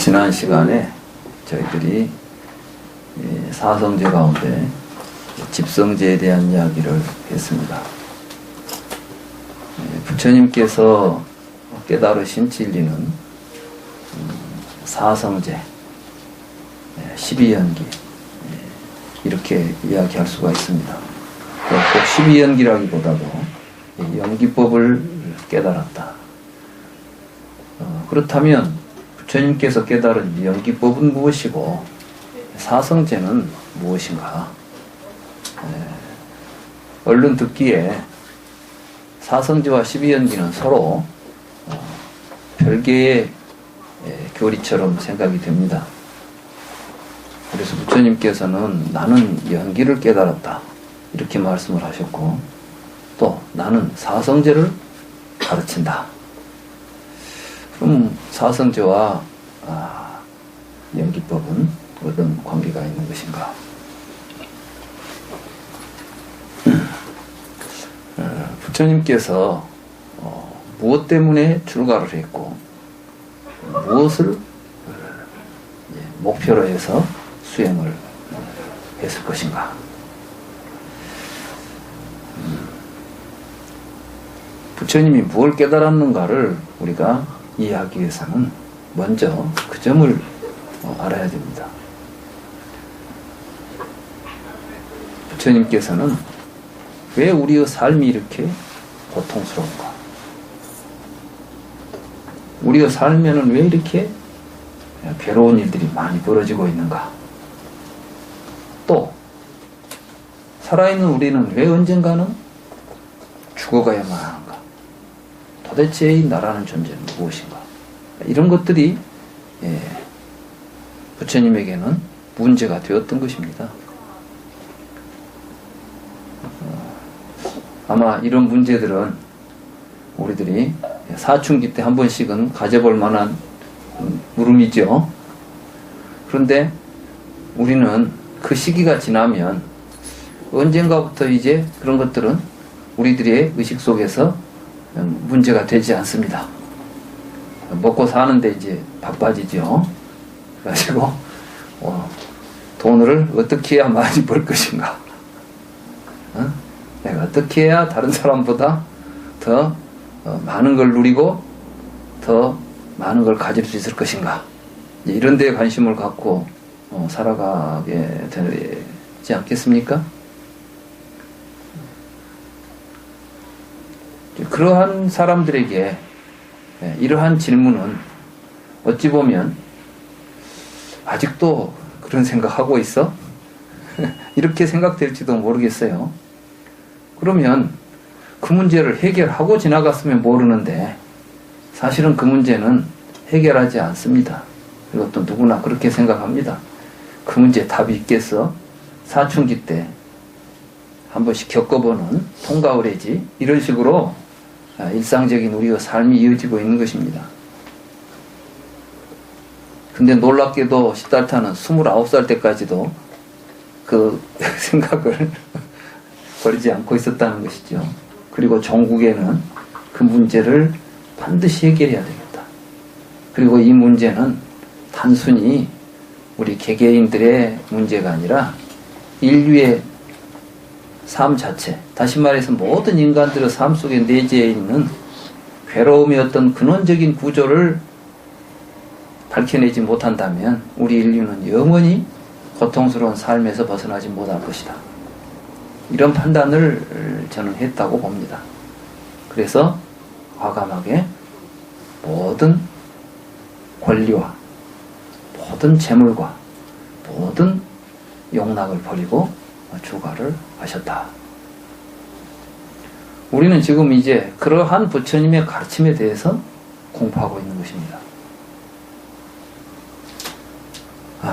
지난 시간에 저희들이 사성제 가운데 집성제에 대한 이야기를 했습니다. 부처님께서 깨달으신 진리는 사성제, 12연기 이렇게 이야기할 수가 있습니다. 꼭 12연기라기보다도 연기법을 깨달았다. 그렇다면 부처님께서 깨달은 연기법은 무엇이고 사성제는 무엇인가? 얼른 듣기에 사성제와 12연기는 서로 별개의 교리처럼 생각이 됩니다. 그래서 부처님께서는 나는 연기를 깨달았다 이렇게 말씀을 하셨고, 또 나는 사성제를 가르친다. 그럼 사성제와 연기법은 어떤 관계가 있는 것인가? 부처님께서 무엇 때문에 출가를 했고 무엇을 목표로 해서 수행을 했을 것인가? 부처님이 무엇을 깨달았는가를 우리가 이해하기 위해서는 먼저 그 점을 알아야 됩니다. 부처님께서는 왜 우리의 삶이 이렇게 고통스러운가? 우리의 삶에는 왜 이렇게 괴로운 일들이 많이 벌어지고 있는가? 또 살아있는 우리는 왜 언젠가는 죽어가야만 하는가? 도대체 이 나라는 존재는 무엇인가? 이런 것들이 부처님에게는 문제가 되었던 것입니다. 아마 이런 문제들은 우리들이 사춘기 때 한 번씩은 가져볼 만한 물음이죠. 그런데 우리는 그 시기가 지나면 언젠가부터 이제 그런 것들은 우리들의 의식 속에서 문제가 되지 않습니다. 먹고 사는데 이제 바빠지죠. 그래가지고 돈을 어떻게 해야 많이 벌 것인가? 내가 어떻게 해야 다른 사람보다 더 많은 걸 누리고 더 많은 걸 가질 수 있을 것인가? 이런 데에 관심을 갖고 살아가게 되지 않겠습니까? 그러한 사람들에게 이러한 질문은 어찌 보면 아직도 그런 생각하고 있어? 이렇게 생각될지도 모르겠어요. 그러면 그 문제를 해결하고 지나갔으면 모르는데 사실은 그 문제는 해결하지 않습니다. 이것도 누구나 그렇게 생각합니다. 그 문제에 답이 있겠어? 사춘기 때 한 번씩 겪어보는 통과의례지, 이런 식으로 일상적인 우리의 삶이 이어지고 있는 것입니다. 근데 놀랍게도 시달타는 29살 때까지도 그 생각을 버리지 않고 있었다는 것이죠. 그리고 종국에는 그 문제를 반드시 해결해야 되겠다. 그리고 이 문제는 단순히 우리 개개인들의 문제가 아니라 인류의 삶 자체, 다시 말해서 모든 인간들의 삶 속에 내재해 있는 괴로움의 어떤 근원적인 구조를 밝혀내지 못한다면 우리 인류는 영원히 고통스러운 삶에서 벗어나지 못할 것이다. 이런 판단을 저는 했다고 봅니다. 그래서 과감하게 모든 권리와 모든 재물과 모든 욕락을 버리고 출가를 하셨다. 우리는 지금 이제 그러한 부처님의 가르침에 대해서 공부하고 있는 것입니다.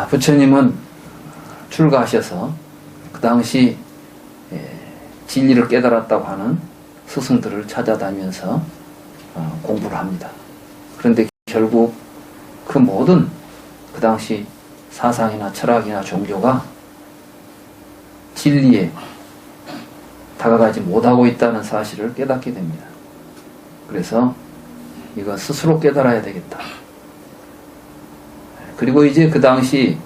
부처님은 출가하셔서 그 당시 진리를 깨달았다고 하는 스승들을 찾아다니면서 공부를 합니다. 그런데 결국 그 모든 그 당시 사상이나 철학이나 종교가 진리에 다가가지 못하고 있다는 사실을 깨닫게 됩니다. 그래서 이거 스스로 깨달아야 되겠다. 그리고 이제 그 당시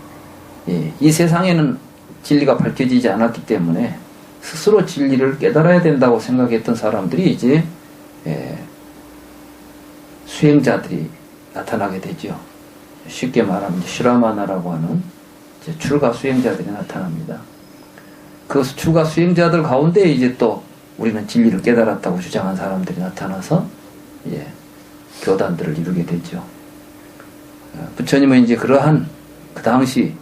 이 세상에는 진리가 밝혀지지 않았기 때문에 스스로 진리를 깨달아야 된다고 생각했던 사람들이 이제 수행자들이 나타나게 되죠. 쉽게 말하면 슈라마나라고 하는 이제 출가 수행자들이 나타납니다. 그 출가 수행자들 가운데 이제 또 우리는 진리를 깨달았다고 주장한 사람들이 나타나서 교단들을 이루게 되죠. 부처님은 이제 그러한 그 당시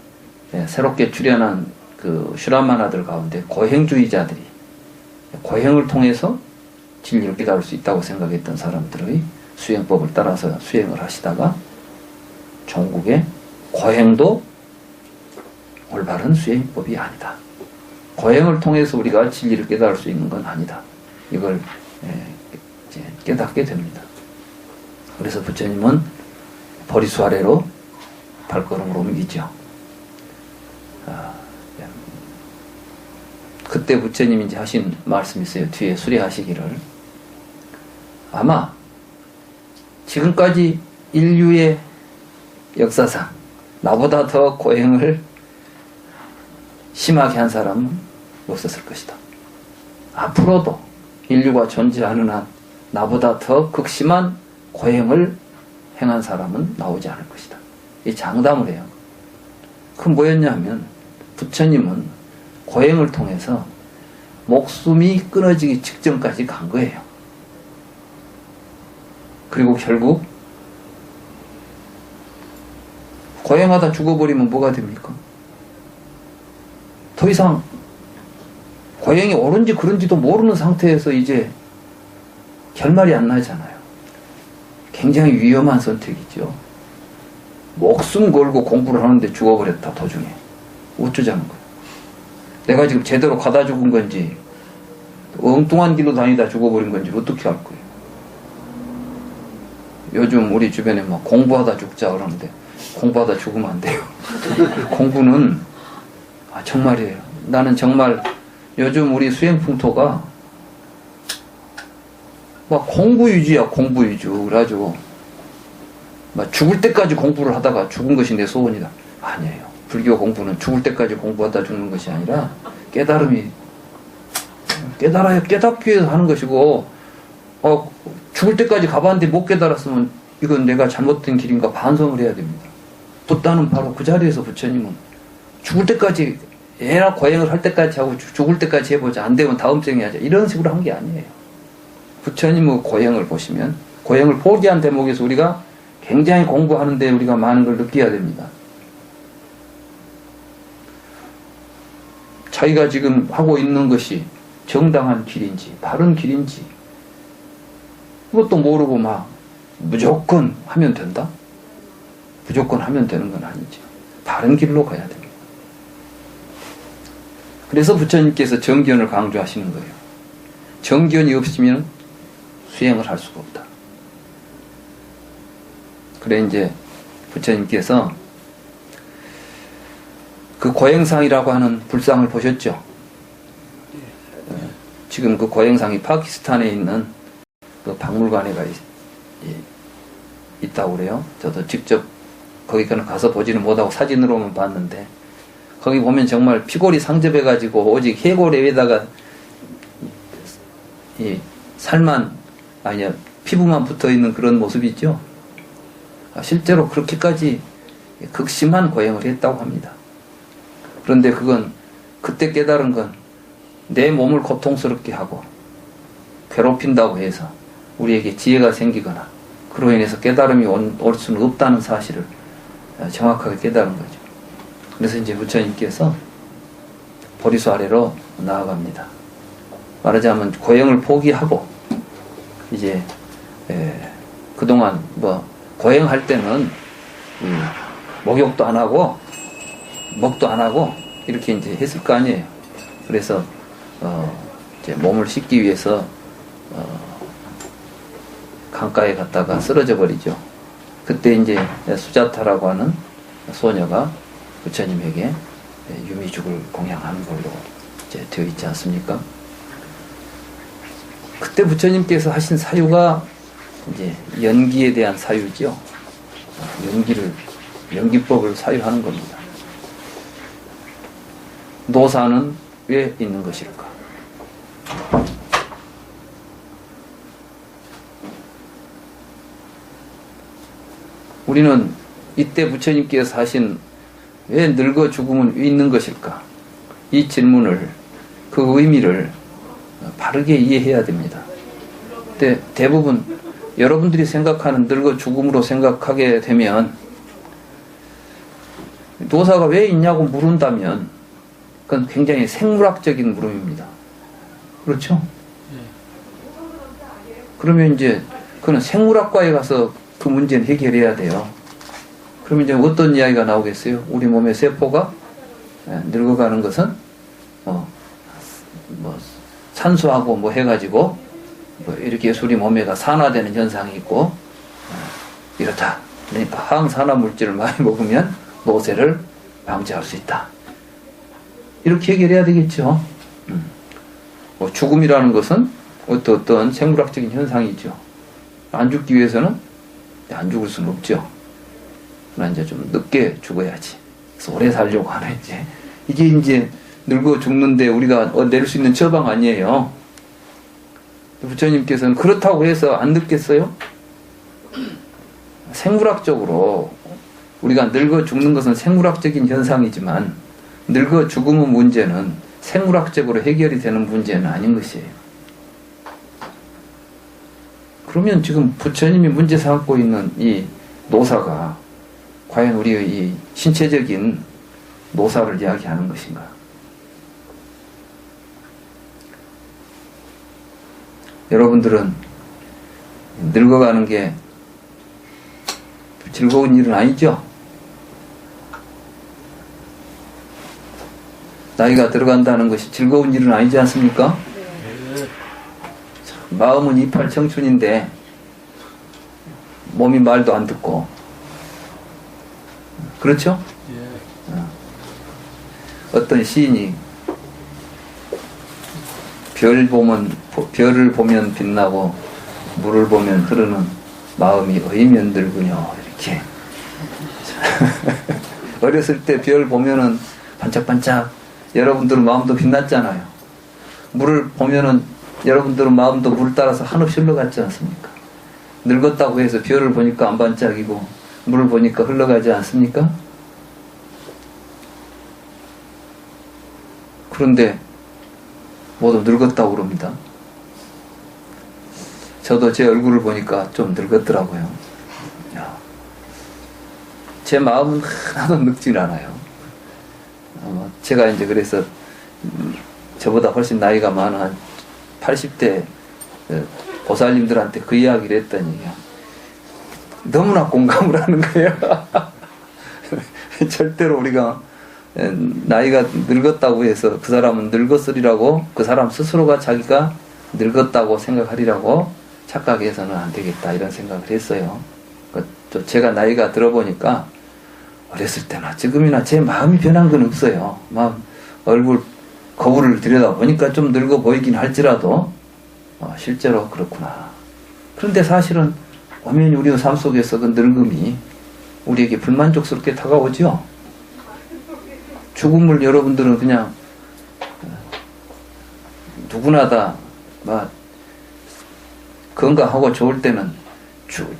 새롭게 출현한 그 슈라마나들 가운데 고행주의자들이 고행을 통해서 진리를 깨달을 수 있다고 생각했던 사람들의 수행법을 따라서 수행을 하시다가 종국에 고행도 올바른 수행법이 아니다. 고행을 통해서 우리가 진리를 깨달을 수 있는 건 아니다. 이걸 이제 깨닫게 됩니다. 그래서 부처님은 버리수 아래로 발걸음을 옮기죠. 그때 부처님이 이제 하신 말씀이 있어요. 뒤에 수리하시기를 아마 지금까지 인류의 역사상 나보다 더 고행을 심하게 한 사람은 없었을 것이다. 앞으로도 인류가 존재하는 한 나보다 더 극심한 고행을 행한 사람은 나오지 않을 것이다. 이 장담을 해요. 그 뭐였냐면 부처님은 고행을 통해서 목숨이 끊어지기 직전까지 간 거예요. 그리고 결국 고행하다 죽어버리면 뭐가 됩니까? 더 이상 고행이 옳은지 그른지도 모르는 상태에서 이제 결말이 안 나잖아요. 굉장히 위험한 선택이죠. 목숨 걸고 공부를 하는데 죽어버렸다 도중에. 어쩌자는 거예요. 내가 지금 제대로 가다 죽은 건지 엉뚱한 길로 다니다 죽어버린 건지 어떻게 알 거예요. 요즘 우리 주변에 막 공부하다 죽자 그러는데 공부하다 죽으면 안 돼요. 공부는 정말이에요. 나는 정말 요즘 우리 수행 풍토가 막 공부 위주야. 공부 위주. 그래가지고 막 죽을 때까지 공부를 하다가 죽은 것이 내 소원이다. 아니에요. 불교 공부는 죽을 때까지 공부하다 죽는 것이 아니라 깨닫기 위해서 하는 것이고 죽을 때까지 가봤는데 못 깨달았으면 이건 내가 잘못된 길인가 반성을 해야 됩니다. 부다는 바로 그 자리에서 부처님은 죽을 때까지 애나 고행을 할 때까지 하고 죽을 때까지 해보자. 안 되면 다음 생에 하자. 이런 식으로 한 게 아니에요. 부처님의 고행을 보시면 고행을 포기한 대목에서 우리가 굉장히 공부하는데 우리가 많은 걸 느껴야 됩니다. 자기가 지금 하고 있는 것이 정당한 길인지 바른 길인지 그것도 모르고 막 무조건 하면 된다? 무조건 하면 되는 건 아니죠. 바른 길로 가야 됩니다. 그래서 부처님께서 정견을 강조하시는 거예요. 정견이 없으면 수행을 할 수가 없다. 그래 이제 부처님께서 그 고행상이라고 하는 불상을 보셨죠? 지금 그 고행상이 파키스탄에 있는 그 박물관에 있다고 그래요. 저도 직접 거기까지 가서 보지는 못하고 사진으로만 봤는데 거기 보면 정말 피골이 상접해가지고 오직 해골 에다가 이 살만 아니야 피부만 붙어있는 그런 모습이 있죠. 실제로 그렇게까지 극심한 고행을 했다고 합니다. 그런데 그건 그때 깨달은 건 내 몸을 고통스럽게 하고 괴롭힌다고 해서 우리에게 지혜가 생기거나 그로 인해서 깨달음이 올 수는 없다는 사실을 정확하게 깨달은 거죠. 그래서 이제 부처님께서 보리수 아래로 나아갑니다. 말하자면 고행을 포기하고 이제 그동안 뭐 고행할 때는 목욕도 안 하고 먹도 안 하고 이렇게 이제 했을 거 아니에요. 그래서 이제 몸을 씻기 위해서 강가에 갔다가 쓰러져 버리죠. 그때 이제 수자타라고 하는 소녀가 부처님에게 유미죽을 공양하는 걸로 이제 되어 있지 않습니까? 그때 부처님께서 하신 사유가 이제 연기에 대한 사유죠. 연기를 연기법을 사유하는 겁니다. 노사는 왜 있는 것일까? 우리는 이때 부처님께서 하신 왜 늙어 죽음은 있는 것일까? 이 질문을, 그 의미를 바르게 이해해야 됩니다. 근데 대부분 여러분들이 생각하는 늙어 죽음으로 생각하게 되면 노사가 왜 있냐고 물은다면 그건 굉장히 생물학적인 물음입니다. 그렇죠? 그러면 이제 그는 생물학과에 가서 그 문제는 해결해야 돼요. 그러면 이제 어떤 이야기가 나오겠어요? 우리 몸의 세포가 늙어가는 것은 산소하고 뭐 해가지고 뭐 이렇게 우리 몸에가 산화되는 현상이 있고 이렇다. 그러니까 항산화 물질을 많이 먹으면 노쇠를 방지할 수 있다. 이렇게 해결해야 되겠죠. 뭐 죽음이라는 것은 어떤 생물학적인 현상이죠. 안 죽기 위해서는 안 죽을 수는 없죠. 그러나 이제 좀 늦게 죽어야지. 그래서 오래 살려고 하는 이게 이제 늙어 죽는데 우리가 내릴 수 있는 처방 아니에요. 부처님께서는 그렇다고 해서 안 늙겠어요? 생물학적으로 우리가 늙어 죽는 것은 생물학적인 현상이지만 늙어 죽음의 문제는 생물학적으로 해결이 되는 문제는 아닌 것이에요. 그러면 지금 부처님이 문제 삼고 있는 이 노사가 과연 우리의 이 신체적인 노사를 이야기하는 것인가? 여러분들은 늙어가는 게 즐거운 일은 아니죠? 나이가 들어간다는 것이 즐거운 일은 아니지 않습니까? 마음은 이팔 청춘인데 몸이 말도 안 듣고 그렇죠? 어떤 시인이 별을 보면 빛나고 물을 보면 흐르는 마음이 어이면 늙으뇨 이렇게 어렸을 때 별 보면은 반짝반짝 여러분들은 마음도 빛났잖아요. 물을 보면은 여러분들은 마음도 물을 따라서 한없이 흘러갔지 않습니까? 늙었다고 해서 별을 보니까 안 반짝이고 물을 보니까 흘러가지 않습니까? 그런데 모두 늙었다고 그럽니다. 저도 제 얼굴을 보니까 좀 늙었더라고요. 제 마음은 하나도 늙진 않아요. 제가 이제 그래서 저보다 훨씬 나이가 많은 한 80대 보살님들한테 그 이야기를 했더니 너무나 공감을 하는 거예요. 절대로 우리가 나이가 늙었다고 해서 그 사람은 늙었으리라고 그 사람 스스로가 자기가 늙었다고 생각하리라고 착각해서는 안 되겠다 이런 생각을 했어요. 제가 나이가 들어보니까 어렸을 때나 지금이나 제 마음이 변한 건 없어요. 막 얼굴 거울을 들여다보니까 좀 늙어 보이긴 할지라도 실제로 그렇구나. 그런데 사실은 엄연히 우리 삶 속에서 그 늙음이 우리에게 불만족스럽게 다가오죠. 죽음을 여러분들은 그냥 누구나 다 막 건강하고 좋을 때는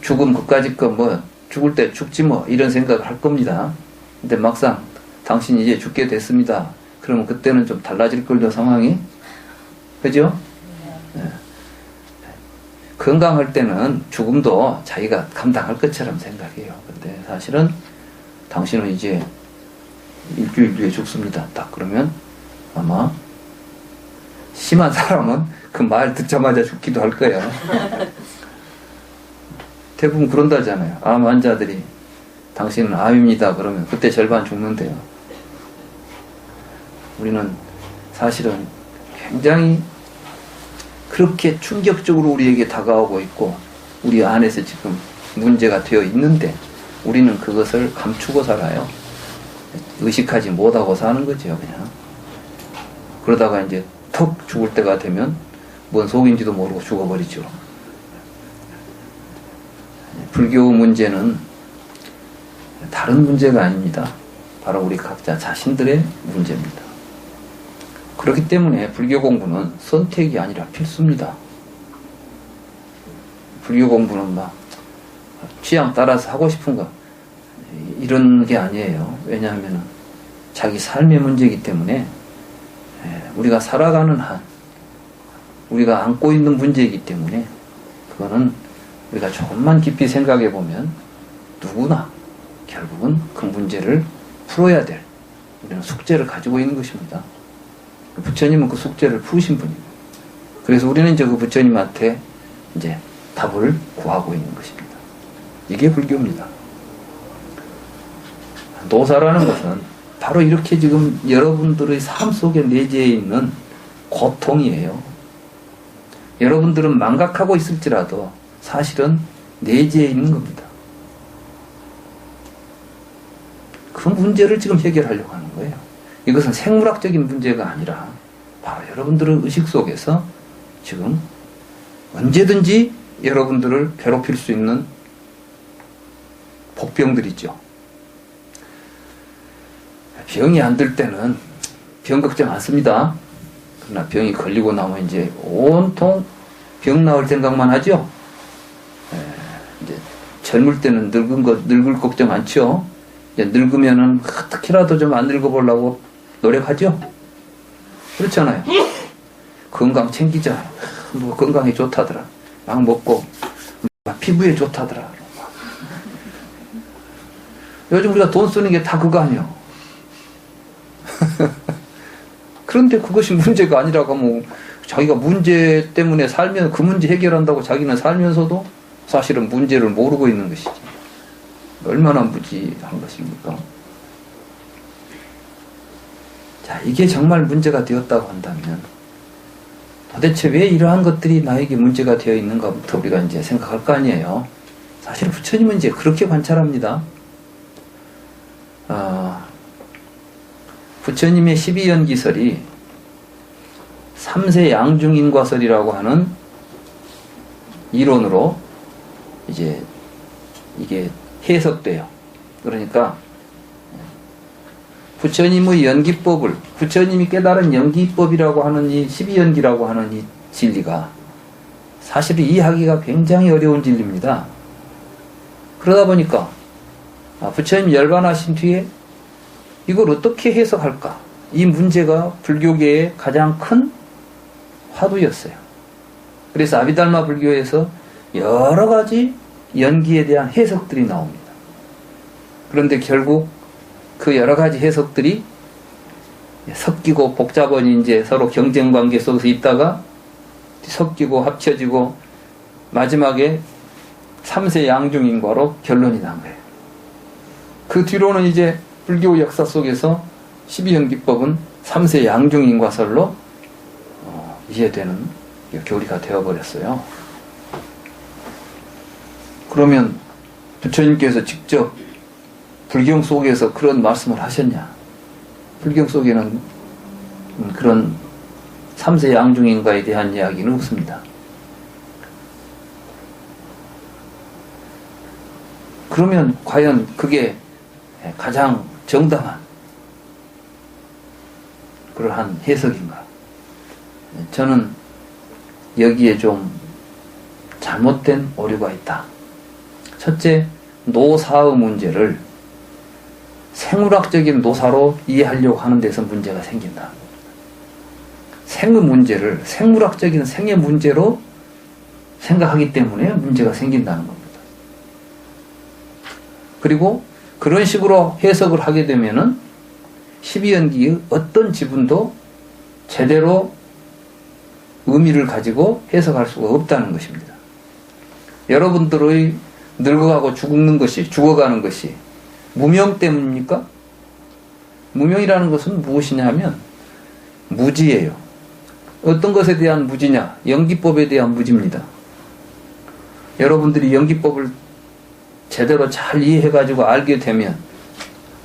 죽음 그까짓 거 뭐 죽을 때 죽지 뭐 이런 생각을 할 겁니다. 근데 막상 당신이 이제 죽게 됐습니다. 그러면 그때는 좀 달라질 걸요 상황이. 그죠? 네. 건강할 때는 죽음도 자기가 감당할 것처럼 생각해요. 근데 사실은 당신은 이제 일주일 뒤에 죽습니다. 딱 그러면 아마 심한 사람은 그 말 듣자마자 죽기도 할 거예요. 대부분 그런다잖아요. 암 환자들이 당신은 암입니다. 그러면 그때 절반 죽는데요. 우리는 사실은 굉장히 그렇게 충격적으로 우리에게 다가오고 있고 우리 안에서 지금 문제가 되어 있는데 우리는 그것을 감추고 살아요. 의식하지 못하고 사는 거죠. 그냥 그러다가 이제 턱 죽을 때가 되면 뭔 속인지도 모르고 죽어버리죠. 불교 문제는 다른 문제가 아닙니다. 바로 우리 각자 자신들의 문제입니다. 그렇기 때문에 불교 공부는 선택이 아니라 필수입니다. 불교 공부는 막 취향 따라서 하고 싶은 거 이런 게 아니에요. 왜냐하면 자기 삶의 문제이기 때문에 우리가 살아가는 한 우리가 안고 있는 문제이기 때문에 그거는 우리가 조금만 깊이 생각해 보면 누구나 결국은 그 문제를 풀어야 될 이런 숙제를 가지고 있는 것입니다. 부처님은 그 숙제를 푸신 분입니다. 그래서 우리는 이제 그 부처님한테 이제 답을 구하고 있는 것입니다. 이게 불교입니다. 노사라는 것은 바로 이렇게 지금 여러분들의 삶 속에 내재해 있는 고통이에요. 여러분들은 망각하고 있을지라도 사실은 내재해 있는 겁니다. 그 문제를 지금 해결하려고 하는 거예요. 이것은 생물학적인 문제가 아니라 바로 여러분들의 의식 속에서 지금 언제든지 여러분들을 괴롭힐 수 있는 복병들이죠. 병이 안 들 때는 병 걱정 안 씁니다. 그러나 병이 걸리고 나면 이제 온통 병 나을 생각만 하죠. 이제 젊을 때는 늙을 걱정 않죠. 이제 늙으면은 어떻게라도 좀 안 늙어보려고 노력하죠. 그렇잖아요. 건강 챙기자. 뭐 건강에 좋다더라. 막 먹고 피부에 좋다더라. 요즘 우리가 돈 쓰는 게 다 그거 아니에요. 그런데 그것이 문제가 아니라고 하면 자기가 문제 때문에 살면 그 문제 해결한다고 자기는 살면서도 사실은 문제를 모르고 있는 것이지. 얼마나 무지한 것입니까? 자, 이게 정말 문제가 되었다고 한다면 도대체 왜 이러한 것들이 나에게 문제가 되어 있는가부터 우리가 이제 생각할 거 아니에요. 사실 부처님은 이제 그렇게 관찰합니다. 부처님의 12연기설이 3세 양중인과설이라고 하는 이론으로 이제 이게 해석돼요. 그러니까 부처님의 연기법을 부처님이 깨달은 연기법이라고 하는 이 12연기라고 하는 이 진리가 사실 이해하기가 굉장히 어려운 진리입니다. 그러다 보니까 부처님 열반하신 뒤에 이걸 어떻게 해석할까? 이 문제가 불교계의 가장 큰 화두였어요. 그래서 아비달마 불교에서 여러 가지 연기에 대한 해석들이 나옵니다. 그런데 결국 그 여러 가지 해석들이 섞이고 복잡한 이제 서로 경쟁 관계 속에서 있다가 섞이고 합쳐지고 마지막에 3세 양중인과로 결론이 난 거예요. 그 뒤로는 이제 불교 역사 속에서 12연기법은 3세 양중인과설로 이해되는 교리가 되어버렸어요. 그러면 부처님께서 직접 불경 속에서 그런 말씀을 하셨냐? 불경 속에는 그런 3세 양중인과에 대한 이야기는 없습니다. 그러면 과연 그게 가장 정당한 그러한 해석인가? 저는 여기에 좀 잘못된 오류가 있다. 첫째, 노사의 문제를 생물학적인 노사로 이해하려고 하는 데서 문제가 생긴다. 생의 문제를 생물학적인 생의 문제로 생각하기 때문에 문제가 생긴다는 겁니다. 그리고 그런 식으로 해석을 하게 되면은 12연기의 어떤 지분도 제대로 의미를 가지고 해석할 수가 없다는 것입니다. 여러분들의 늙어가고 죽어가는 것이 무명 때문입니까? 무명이라는 것은 무엇이냐 하면 무지예요. 어떤 것에 대한 무지냐? 연기법에 대한 무지입니다. 여러분들이 연기법을 제대로 잘 이해해가지고 알게 되면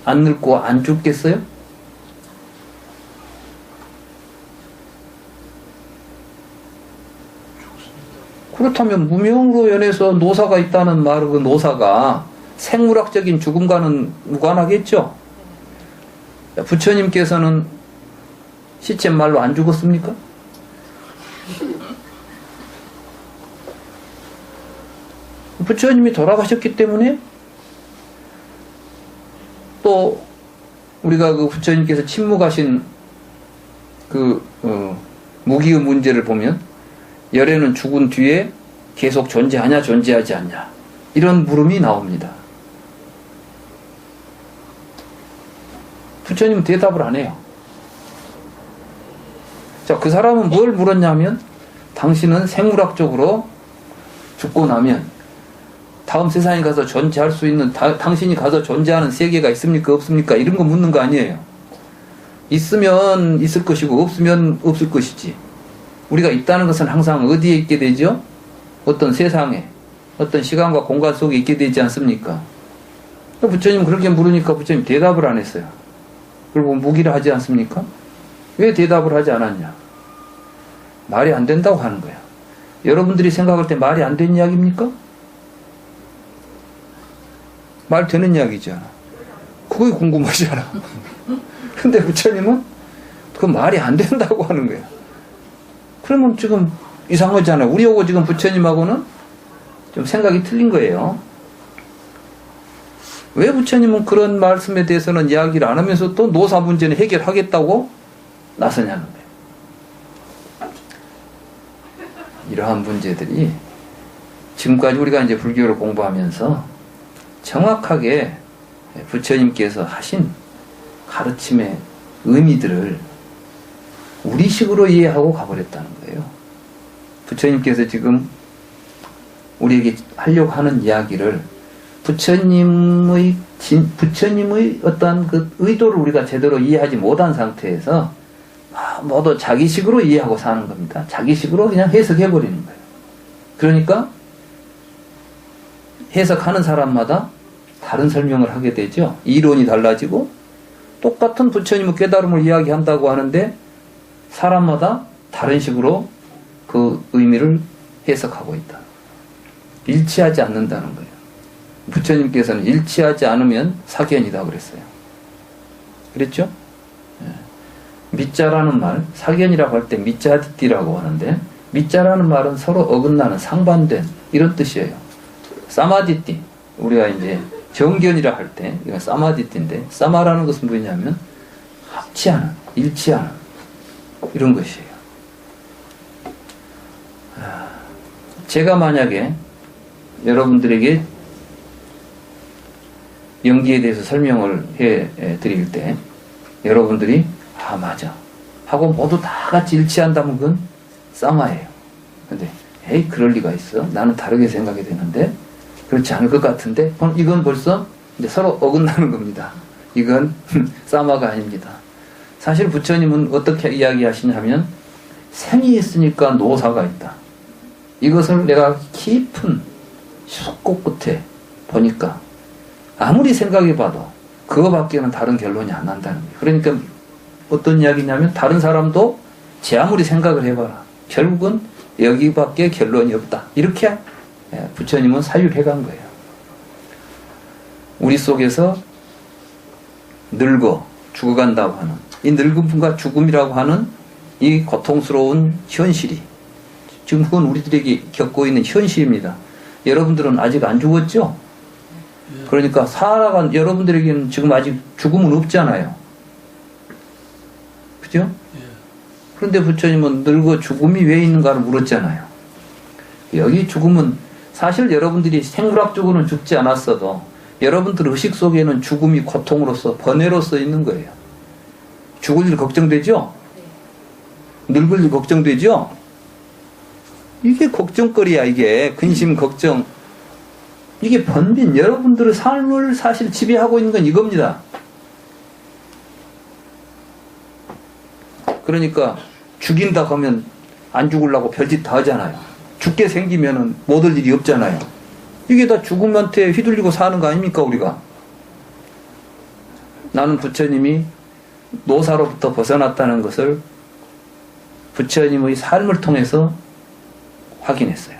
안 늙고 안 죽겠어요? 그렇다면 무명으로 연해서 노사가 있다는 말은 그 노사가 생물학적인 죽음과는 무관하겠죠. 부처님께서는 시쳇말로 안 죽었습니까? 부처님이 돌아가셨기 때문에 또 우리가 그 부처님께서 침묵하신 무기의 문제를 보면 열애는 죽은 뒤에 계속 존재하냐 존재하지 않냐 이런 물음이 나옵니다. 부처님은 대답을 안 해요. 자, 그 사람은 뭘 물었냐면 당신은 생물학적으로 죽고 나면 다음 세상에 가서 존재할 수 있는 당신이 가서 존재하는 세계가 있습니까 없습니까 이런 거 묻는 거 아니에요. 있으면 있을 것이고 없으면 없을 것이지. 우리가 있다는 것은 항상 어디에 있게 되죠? 어떤 세상에 어떤 시간과 공간 속에 있게 되지 않습니까? 부처님 그렇게 물으니까 부처님 대답을 안 했어요. 그리고 무기를 하지 않습니까? 왜 대답을 하지 않았냐? 말이 안 된다고 하는 거야. 여러분들이 생각할 때 말이 안 되는 이야기입니까? 말 되는 이야기잖아. 그게 궁금하잖아. 근데 부처님은 그 말이 안 된다고 하는 거야. 그러면 지금 이상하잖아요. 우리하고 지금 부처님하고는 좀 생각이 틀린 거예요. 왜 부처님은 그런 말씀에 대해서는 이야기를 안 하면서 또 노사 문제는 해결하겠다고 나서냐는 거예요. 이러한 문제들이 지금까지 우리가 이제 불교를 공부하면서 정확하게 부처님께서 하신 가르침의 의미들을 우리식으로 이해하고 가버렸다는 거예요. 부처님께서 지금 우리에게 하려고 하는 이야기를 부처님의 어떠한 그 의도를 우리가 제대로 이해하지 못한 상태에서 모두 자기식으로 이해하고 사는 겁니다. 자기식으로 그냥 해석해버리는 거예요. 그러니까 해석하는 사람마다 다른 설명을 하게 되죠. 이론이 달라지고 똑같은 부처님의 깨달음을 이야기한다고 하는데 사람마다 다른 식으로 그 의미를 해석하고 있다. 일치하지 않는다는 거예요. 부처님께서는 일치하지 않으면 사견이다 그랬어요. 그랬죠? 미자라는 말, 사견이라고 할 때 미자디띠라고 하는데 미자라는 말은 서로 어긋나는 상반된 이런 뜻이에요. 사마디띠, 우리가 이제 정견이라 할 때 이건 사마디띠인데 사마라는 것은 뭐냐면 합치하는, 일치하는 이런 것이에요. 제가 만약에 여러분들에게 연기에 대해서 설명을 해 드릴 때 여러분들이 맞아 하고 모두 다 같이 일치한다면 그건 싸마예요. 근데 에이 그럴 리가 있어? 나는 다르게 생각이 되는데 그렇지 않을 것 같은데 그럼 이건 벌써 이제 서로 어긋나는 겁니다. 이건 싸마가 아닙니다. 사실 부처님은 어떻게 이야기하시냐면 생이 있으니까 노사가 있다. 이것을 내가 깊은 숲꽃 끝에 보니까 아무리 생각해봐도 그거밖에는 다른 결론이 안 난다는 거예요. 그러니까 어떤 이야기냐면 다른 사람도 제 아무리 생각을 해봐라. 결국은 여기밖에 결론이 없다. 이렇게 부처님은 사유해간 거예요. 우리 속에서 늙어 죽어간다고 하는 이 늙음과 죽음이라고 하는 이 고통스러운 현실이 지금 그건 우리들에게 겪고 있는 현실입니다. 여러분들은 아직 안 죽었죠? 그러니까 살아간 여러분들에게는 지금 아직 죽음은 없잖아요. 그죠? 그런데 부처님은 늙어 죽음이 왜 있는가를 물었잖아요. 여기 죽음은 사실 여러분들이 생물학적으로는 죽지 않았어도 여러분들 의식 속에는 죽음이 고통으로서 번뇌로서 있는 거예요. 죽을 일 걱정되죠? 늙을 일 걱정되죠? 이게 걱정거리야. 이게 근심 걱정, 이게 번빈 여러분들의 삶을 사실 지배하고 있는 건 이겁니다. 그러니까 죽인다 하면 안 죽으려고 별짓 다 하잖아요. 죽게 생기면은 못 할 일이 없잖아요. 이게 다 죽음한테 휘둘리고 사는 거 아닙니까 우리가? 나는 부처님이 노사로부터 벗어났다는 것을 부처님의 삶을 통해서 확인했어요.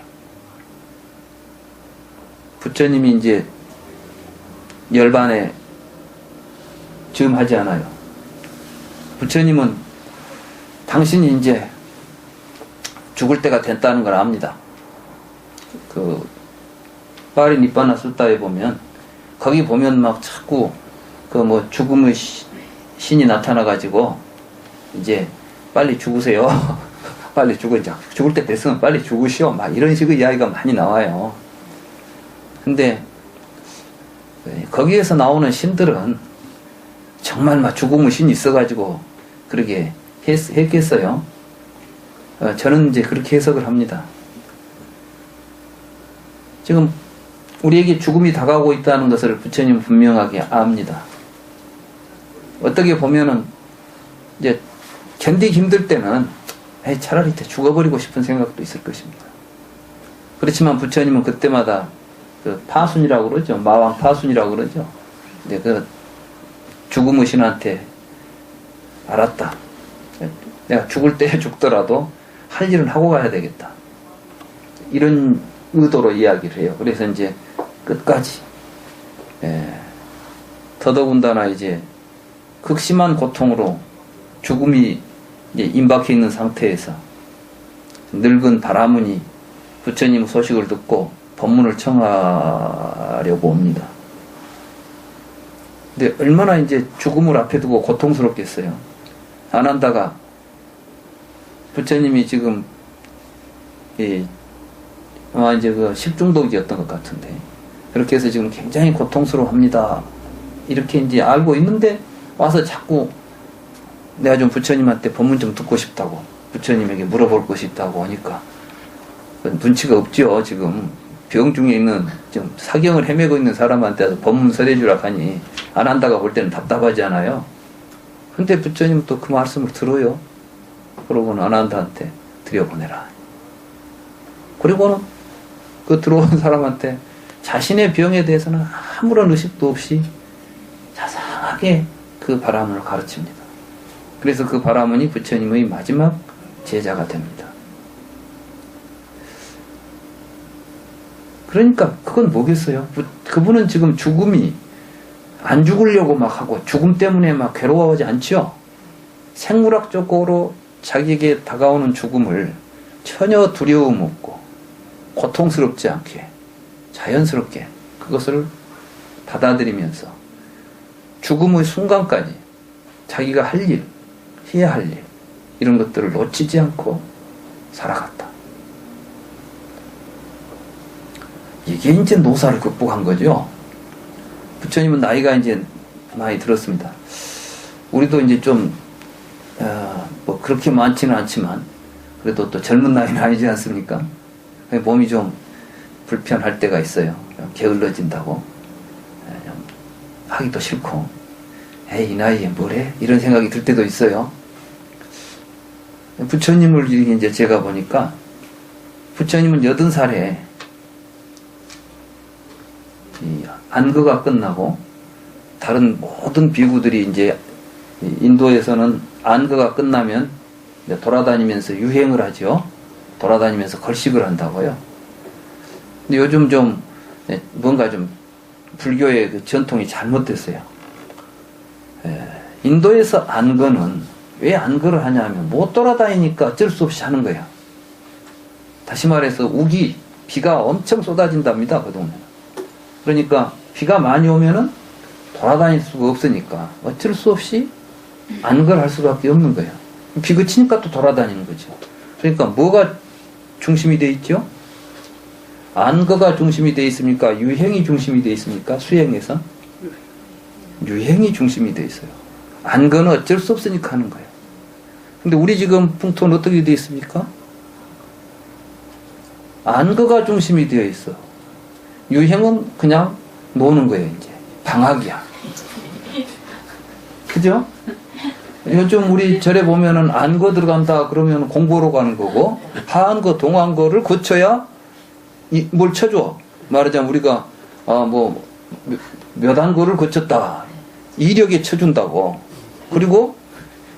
부처님이 이제 열반에 즈음하지 않아요. 부처님은 당신이 이제 죽을 때가 됐다는 걸 압니다. 그 파리 니빠나 수타에 보면 거기 보면 막 자꾸 그 뭐 죽음의 신이 나타나 가지고 이제 빨리 죽으세요. 빨리 죽어. 이제 죽을 때 됐으면 빨리 죽으시오. 막 이런 식의 이야기가 많이 나와요. 근데 거기에서 나오는 신들은 정말 막 죽음의 신이 있어가지고 그렇게 했겠어요. 저는 이제 그렇게 해석을 합니다. 지금 우리에게 죽음이 다가오고 있다는 것을 부처님은 분명하게 압니다. 어떻게 보면은 이제 견디기 힘들 때는 차라리 죽어버리고 싶은 생각도 있을 것입니다. 그렇지만 부처님은 그때마다 그 파순이라고 그러죠. 마왕 파순이라고 그러죠. 근데 그 죽음의 신한테 알았다. 내가 죽을 때 죽더라도 할 일은 하고 가야 되겠다. 이런 의도로 이야기를 해요. 그래서 이제 끝까지 더더군다나 이제 극심한 고통으로 죽음이 이제 임박해 있는 상태에서 늙은 바라문이 부처님 소식을 듣고 법문을 청하려고 옵니다. 근데 얼마나 이제 죽음을 앞에 두고 고통스럽겠어요. 아난다가 부처님이 지금 아마 이제 그 식중독이었던 것 같은데 그렇게 해서 지금 굉장히 고통스러워합니다. 이렇게 이제 알고 있는데 와서 자꾸 내가 좀 부처님한테 법문 좀 듣고 싶다고 부처님에게 물어볼 것이 있다고 하니까 눈치가 없죠. 지금 병 중에 있는 지금 사경을 헤매고 있는 사람한테 법문 설해주라 하니 아난다가 볼 때는 답답하지 않아요. 근데 부처님 또 그 말씀을 들어요. 그러고는 아난다한테 들여보내라. 그리고는 그 들어온 사람한테 자신의 병에 대해서는 아무런 의식도 없이 자상하게 그 바라문을 가르칩니다. 그래서 그 바라문이 부처님의 마지막 제자가 됩니다. 그러니까 그건 뭐겠어요? 그분은 지금 죽음이 안 죽으려고 막 하고 죽음 때문에 막 괴로워하지 않죠? 생물학적으로 자기에게 다가오는 죽음을 전혀 두려움 없고 고통스럽지 않게 자연스럽게 그것을 받아들이면서 죽음의 순간까지 자기가 할 일, 해야 할 일 이런 것들을 놓치지 않고 살아갔다. 이게 이제 노사를 극복한 거죠. 부처님은 나이가 이제 많이 들었습니다. 우리도 이제 좀 뭐 그렇게 많지는 않지만 그래도 또 젊은 나이는 아니지 않습니까? 몸이 좀 불편할 때가 있어요. 게을러진다고 하기도 싫고 에이 이 나이에 뭐래? 이런 생각이 들 때도 있어요. 부처님을 이제 제가 보니까 부처님은 80살에 안거가 끝나고 다른 모든 비구들이 이제 인도에서는 안거가 끝나면 돌아다니면서 유행을 하죠. 돌아다니면서 걸식을 한다고요. 근데 요즘 좀 뭔가 좀 불교의 그 전통이 잘못됐어요. 인도에서 안거는 왜 안거를 하냐면 못 돌아다니니까 어쩔 수 없이 하는 거야. 다시 말해서 비가 엄청 쏟아진답니다. 그동안. 그러니까 비가 많이 오면은 돌아다닐 수가 없으니까 어쩔 수 없이 안거를 할 수밖에 없는 거예요. 비 그치니까 또 돌아다니는 거죠. 그러니까 뭐가 중심이 돼 있죠? 안거가 중심이 돼 있습니까? 유행이 중심이 돼 있습니까? 수행에서? 유행이 중심이 돼 있어요. 안거는 어쩔 수 없으니까 하는 거예요. 근데 우리 지금 풍토는 어떻게 돼 있습니까? 안거가 중심이 되어 있어. 유행은 그냥 노는 거예요, 이제. 방학이야. 그죠? 요즘 우리 절에 보면은 안거 들어간다 그러면 공부로 가는 거고, 하안거, 동안거를 거쳐야 뭘 쳐줘. 말하자면 우리가, 몇 안거를 거쳤다. 이력에 쳐준다고. 그리고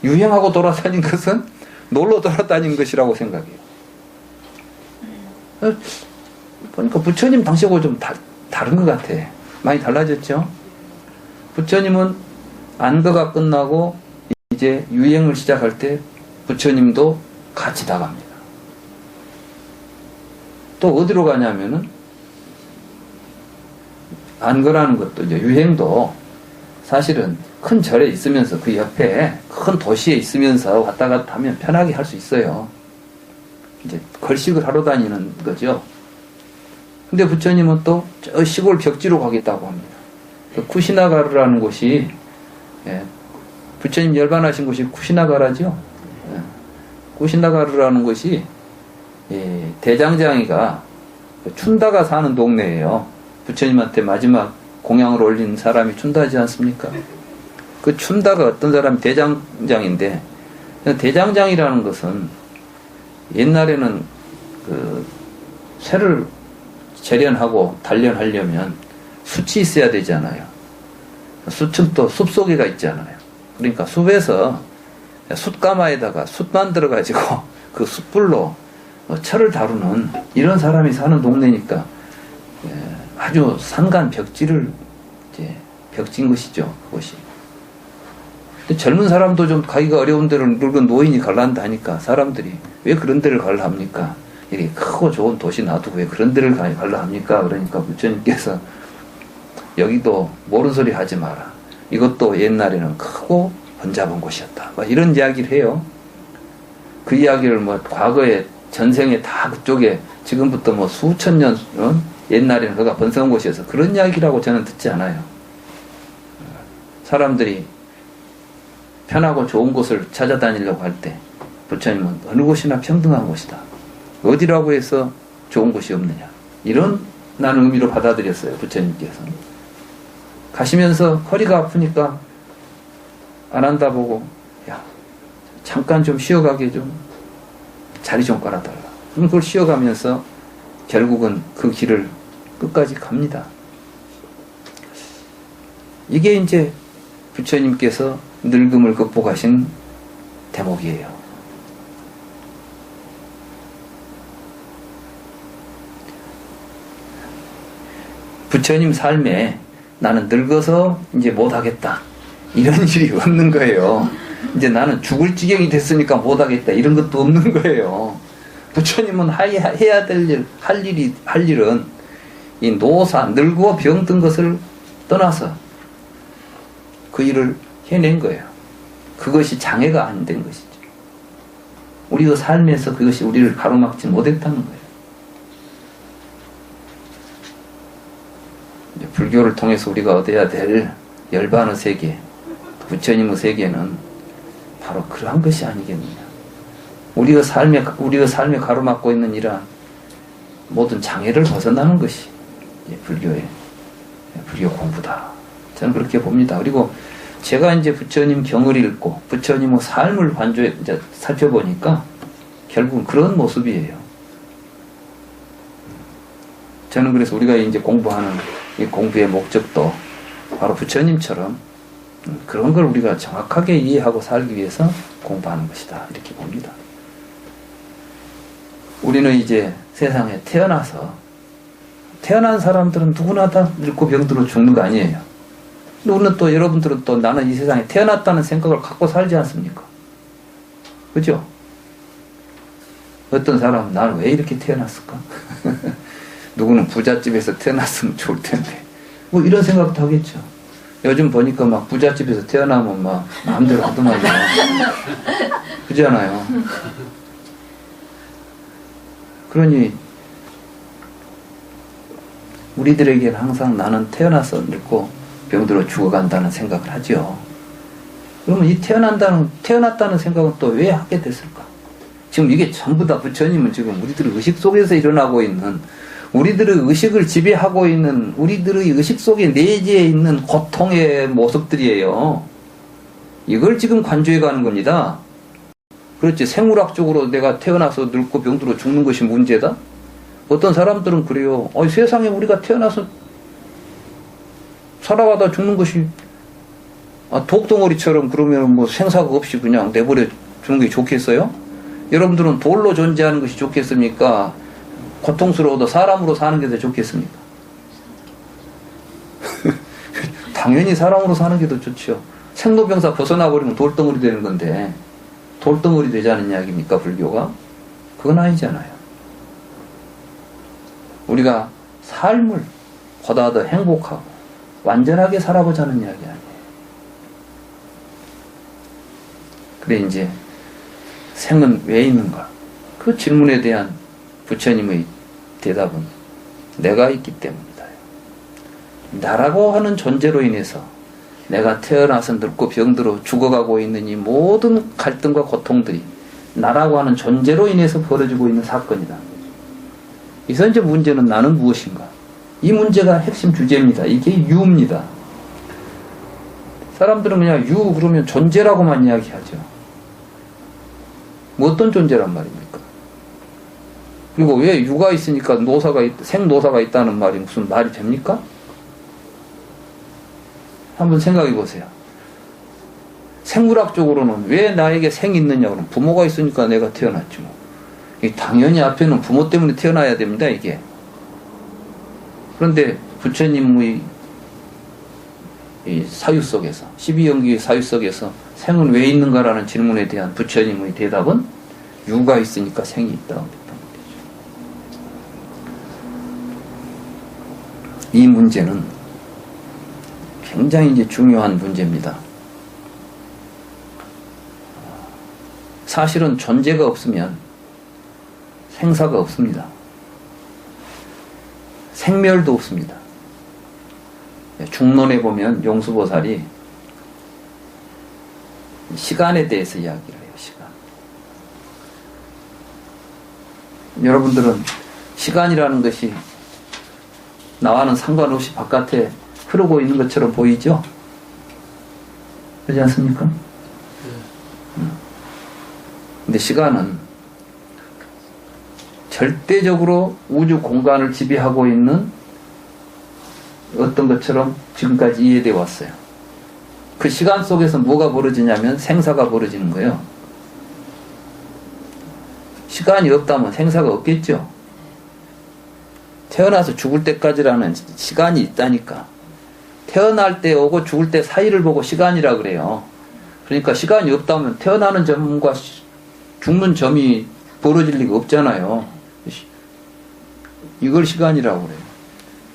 유행하고 돌아다닌 것은 놀러 돌아다닌 것이라고 생각해요. 그러니까 부처님 당시하고 좀 다른 것 같아. 많이 달라졌죠? 부처님은 안거가 끝나고 이제 유행을 시작할 때 부처님도 같이 나갑니다. 또 어디로 가냐면은 안거라는 것도 이제 유행도 사실은 큰 절에 있으면서 그 옆에 큰 도시에 있으면서 왔다 갔다 하면 편하게 할 수 있어요. 이제 걸식을 하러 다니는 거죠. 근데 부처님은 또 저 시골 벽지로 가겠다고 합니다. 그 쿠시나가르라는 곳이, 예, 부처님 열반하신 곳이 쿠시나가라죠. 예, 쿠시나가르라는 곳이, 예, 대장장이가 춘다가 사는 동네예요. 부처님한테 마지막 공양을 올린 사람이 춘다지 않습니까? 그 춘다가 어떤 사람이 대장장인데, 대장장이라는 것은 옛날에는 그 쇠를 재련하고 단련하려면 숯이 있어야 되잖아요. 숯은 또 숲속에가 있잖아요. 그러니까 숲에서 숯가마에다가 숯 만들어가지고 그 숯불로 철을 다루는 이런 사람이 사는 동네니까 아주 산간 벽지를 이제 벽지인 것이죠. 그것이. 근데 젊은 사람도 좀 가기가 어려운 데를 늙은 노인이 갈란다 하니까 사람들이 왜 그런 데를 갈라 합니까? 이렇게 크고 좋은 도시 놔두고 왜 그런 데를 갈라 합니까? 그러니까 부처님께서 여기도 모르는 소리 하지 마라. 이것도 옛날에는 크고 번잡한 곳이었다. 막 이런 이야기를 해요. 그 이야기를 뭐 과거에 전생에 다 그쪽에 지금부터 뭐 수천 년 옛날에는 그가 번성한 곳이어서 그런 이야기라고 저는 듣지 않아요. 사람들이 편하고 좋은 곳을 찾아다니려고 할 때 부처님은 어느 곳이나 평등한 곳이다. 어디라고 해서 좋은 곳이 없느냐. 이런 나는 의미로 받아들였어요. 부처님께서. 가시면서 허리가 아프니까 안 한다 보고 야 잠깐 좀 쉬어가게 좀 자리 좀 깔아달라. 그럼 그걸 쉬어가면서 결국은 그 길을 끝까지 갑니다. 이게 이제 부처님께서 늙음을 극복하신 대목이에요. 부처님 삶에 나는 늙어서 이제 못하겠다. 이런 일이 없는 거예요. 이제 나는 죽을 지경이 됐으니까 못하겠다. 이런 것도 없는 거예요. 부처님은 해야 될 일, 할 일은 이 노사, 늙고 병든 것을 떠나서 그 일을 해낸 거예요. 그것이 장애가 안 된 것이죠. 우리의 삶에서 그것이 우리를 가로막지 못했다는 거예요. 불교를 통해서 우리가 얻어야 될 열반의 세계, 부처님의 세계는 바로 그러한 것이 아니겠느냐. 우리의 삶에 가로막고 있는 이러한 모든 장애를 벗어나는 것이 불교 공부다. 저는 그렇게 봅니다. 그리고 제가 이제 부처님 경을 읽고 부처님의 삶을 이제 살펴보니까 결국은 그런 모습이에요. 저는 그래서 우리가 이제 공부하는 이 공부의 목적도 바로 부처님처럼 그런 걸 우리가 정확하게 이해하고 살기 위해서 공부하는 것이다. 이렇게 봅니다. 우리는 이제 세상에 태어나서 태어난 사람들은 누구나 다 늙고 병들어 죽는 거 아니에요. 우리는 또 여러분들은 또 나는 이 세상에 태어났다는 생각을 갖고 살지 않습니까? 그죠? 어떤 사람은 나는 왜 이렇게 태어났을까? 누구는 부잣집에서 태어났으면 좋을 텐데 뭐 이런 생각도 하겠죠. 요즘 보니까 막 부잣집에서 태어나면 막 마음대로 하더만요. 그렇잖아요. 그러니 우리들에게는 항상 나는 태어나서 늙고 병들어 죽어간다는 생각을 하죠. 그러면 이 태어났다는 생각은 또 왜 하게 됐을까? 지금 이게 전부 다 부처님은 지금 우리들의 의식 속에서 일어나고 있는, 우리들의 의식을 지배하고 있는, 우리들의 의식 속에 내재해 있는 고통의 모습들이에요. 이걸 지금 관조해 가는 겁니다. 그렇지. 생물학적으로 내가 태어나서 늙고 병들어 죽는 것이 문제다? 어떤 사람들은 그래요. 세상에 우리가 태어나서 살아가다 죽는 것이 독덩어리처럼 그러면 뭐 생사가 없이 그냥 내버려 주는 게 좋겠어요? 여러분들은 돌로 존재하는 것이 좋겠습니까? 고통스러워도 사람으로 사는 게 더 좋겠습니까? 당연히 사람으로 사는 게 더 좋죠. 생로병사 벗어나버리면 돌덩어리 되는 건데 돌덩어리 되지 않은 이야기입니까 불교가? 그건 아니잖아요. 우리가 삶을 보다 더 행복하고 완전하게 살아보자는 이야기 아니에요. 그래 이제 생은 왜 있는가? 그 질문에 대한 부처님의 대답은 내가 있기 때문이다. 나라고 하는 존재로 인해서 내가 태어나서 늙고 병들어 죽어가고 있는 이 모든 갈등과 고통들이 나라고 하는 존재로 인해서 벌어지고 있는 사건이다. 그래서 이제 문제는 나는 무엇인가? 이 문제가 핵심 주제입니다. 이게 유입니다. 사람들은 그냥 유 그러면 존재라고만 이야기하죠. 뭐 어떤 존재란 말입니까? 그리고 왜 유가 있으니까 생노사가 있다는 말이 무슨 말이 됩니까? 한번 생각해 보세요. 생물학적으로는 왜 나에게 생이 있느냐 그러면 부모가 있으니까 내가 태어났지 뭐. 당연히 앞에는 부모 때문에 태어나야 됩니다. 이게. 그런데 부처님의 이 사유 속에서 12연기의 사유 속에서 생은 왜 있는가라는 질문에 대한 부처님의 대답은 유가 있으니까 생이 있다. 이 문제는 굉장히 이제 중요한 문제입니다. 사실은 존재가 없으면 생사가 없습니다. 생멸도 없습니다. 중론에 보면 용수보살이 시간에 대해서 이야기를 해요. 시간. 여러분들은 시간이라는 것이 나와는 상관없이 바깥에 흐르고 있는 것처럼 보이죠? 그렇지 않습니까? 근데 시간은 절대적으로 우주 공간을 지배하고 있는 어떤 것처럼 지금까지 이해되어 왔어요. 그 시간 속에서 뭐가 벌어지냐면 생사가 벌어지는 거예요. 시간이 없다면 생사가 없겠죠. 태어나서 죽을 때까지라는 시간이 있다니까. 태어날 때 오고 죽을 때 사이를 보고 시간이라 그래요. 그러니까 시간이 없다면 태어나는 점과 죽는 점이 벌어질 리가 없잖아요. 이걸 시간이라고 그래요.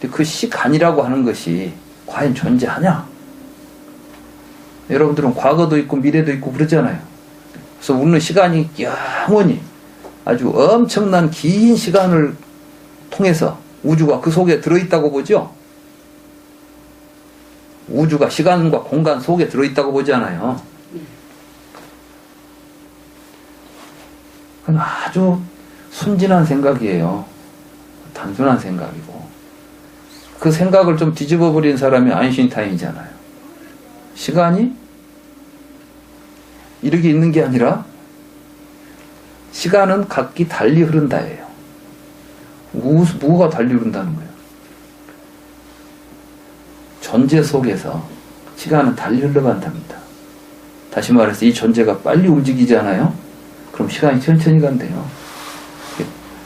근데 그 시간이라고 하는 것이 과연 존재하냐? 여러분들은 과거도 있고 미래도 있고 그러잖아요. 그래서 우리는 시간이 영원히 아주 엄청난 긴 시간을 통해서 우주가 그 속에 들어있다고 보죠? 우주가 시간과 공간 속에 들어있다고 보잖아요. 그건 아주 순진한 생각이에요. 단순한 생각이고. 그 생각을 좀 뒤집어 버린 사람이 아인슈타인이잖아요. 시간이 이렇게 있는 게 아니라 시간은 각기 달리 흐른다예요. 뭐가 달리 흐른다는 거예요? 존재 속에서 시간은 달리 흘러간답니다. 다시 말해서 이 존재가 빨리 움직이잖아요. 그럼 시간이 천천히 간대요.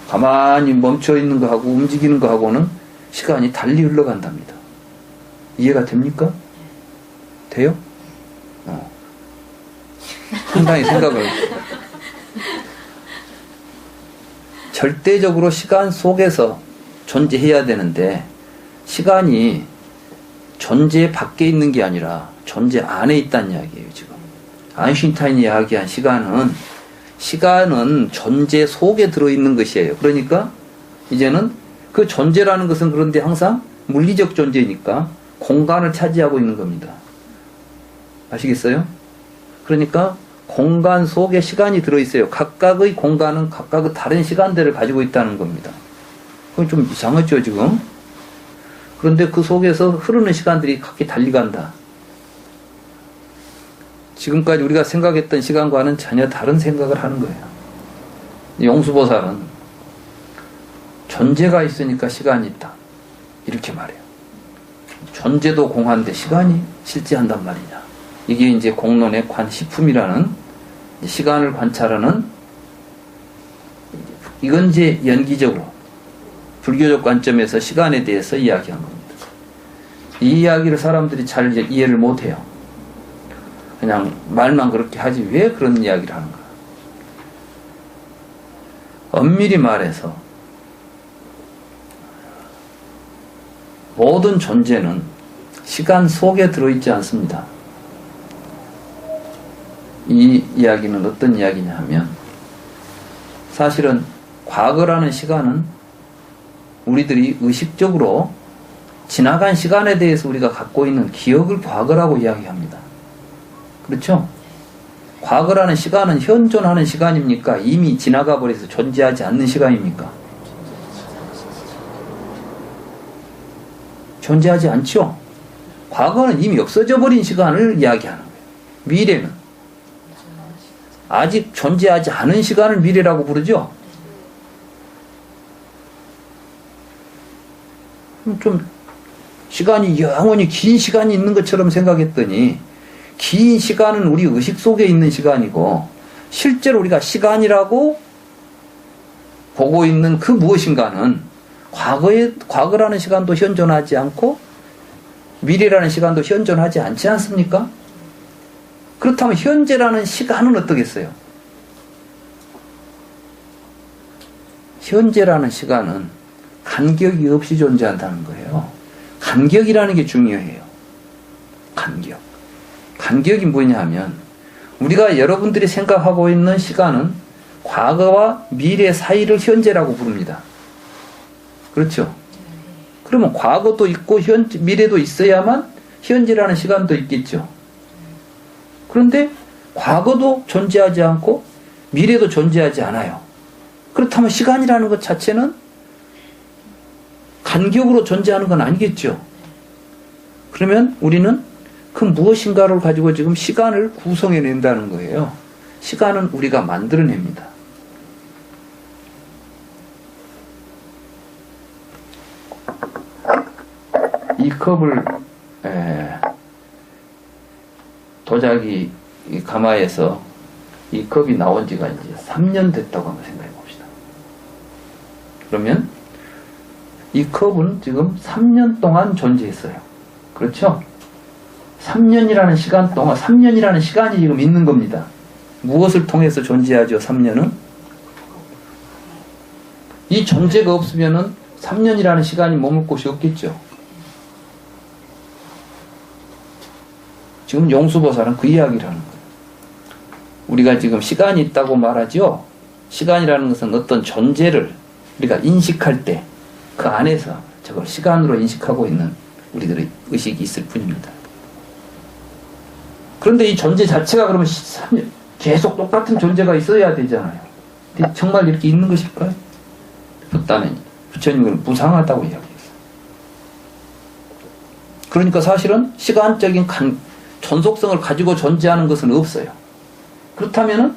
가만히 멈춰있는 거하고 움직이는 거하고는 시간이 달리 흘러간답니다. 이해가 됩니까? 돼요? 상당히 생각을 절대적으로 시간 속에서 존재해야 되는데 시간이 존재 밖에 있는 게 아니라 존재 안에 있다는 이야기예요. 지금 아인슈타인이 이야기한 시간은 존재 속에 들어있는 것이에요. 그러니까 이제는 그 존재라는 것은 그런데 항상 물리적 존재니까 공간을 차지하고 있는 겁니다. 아시겠어요? 그러니까 공간 속에 시간이 들어있어요. 각각의 공간은 각각의 다른 시간대를 가지고 있다는 겁니다. 그건 좀 이상하죠 지금? 그런데 그 속에서 흐르는 시간들이 각기 달리 간다. 지금까지 우리가 생각했던 시간과는 전혀 다른 생각을 하는 거예요. 용수보살은 존재가 있으니까 시간이 있다. 이렇게 말해요. 존재도 공한데 시간이 실제한단 말이냐. 이게 이제 공론의 관시품이라는 시간을 관찰하는, 이건 이제 연기적으로 불교적 관점에서 시간에 대해서 이야기한 겁니다. 이 이야기를 사람들이 잘 이해를 못해요. 그냥 말만 그렇게 하지 왜 그런 이야기를 하는가. 엄밀히 말해서 모든 존재는 시간 속에 들어있지 않습니다. 이 이야기는 어떤 이야기냐 하면 사실은 과거라는 시간은 우리들이 의식적으로 지나간 시간에 대해서 우리가 갖고 있는 기억을 과거라고 이야기합니다. 그렇죠? 과거라는 시간은 현존하는 시간입니까? 이미 지나가 버려서 존재하지 않는 시간입니까? 존재하지 않죠? 과거는 이미 없어져 버린 시간을 이야기하는 거예요. 미래는 아직 존재하지 않은 시간을 미래라고 부르죠? 좀 시간이 영원히 긴 시간이 있는 것처럼 생각했더니 긴 시간은 우리 의식 속에 있는 시간이고 실제로 우리가 시간이라고 보고 있는 그 무엇인가는 과거라는 시간도 현존하지 않고 미래라는 시간도 현존하지 않지 않습니까? 그렇다면 현재라는 시간은 어떻겠어요? 현재라는 시간은 간격이 없이 존재한다는 거예요. 간격이라는 게 중요해요. 간격. 간격이 뭐냐 하면 우리가 여러분들이 생각하고 있는 시간은 과거와 미래 사이를 현재라고 부릅니다. 그렇죠? 그러면 과거도 있고 미래도 있어야만 현재라는 시간도 있겠죠. 그런데 과거도 존재하지 않고 미래도 존재하지 않아요. 그렇다면 시간이라는 것 자체는 간격으로 존재하는 건 아니겠죠. 그러면 우리는 그 무엇인가를 가지고 지금 시간을 구성해낸다는 거예요. 시간은 우리가 만들어냅니다. 이 컵을 도자기 가마에서 이 컵이 나온 지가 이제 3년 됐다고 한번 생각해 봅시다. 그러면 이 컵은 지금 3년 동안 존재했어요. 그렇죠? 3년이라는 시간 동안, 3년이라는 시간이 지금 있는 겁니다. 무엇을 통해서 존재하죠, 3년은? 이 존재가 없으면은 3년이라는 시간이 머물 곳이 없겠죠. 지금 용수보살은 그 이야기를 하는 거예요. 우리가 지금 시간이 있다고 말하죠. 시간이라는 것은 어떤 존재를 우리가 인식할 때 그 안에서 저걸 시간으로 인식하고 있는 우리들의 의식이 있을 뿐입니다. 그런데 이 존재 자체가 그러면 계속 똑같은 존재가 있어야 되잖아요. 정말 이렇게 있는 것일까요? 그렇다면 부처님은 무상하다고 이야기했어요. 그러니까 사실은 시간적인 존속성을 가지고 존재하는 것은 없어요. 그렇다면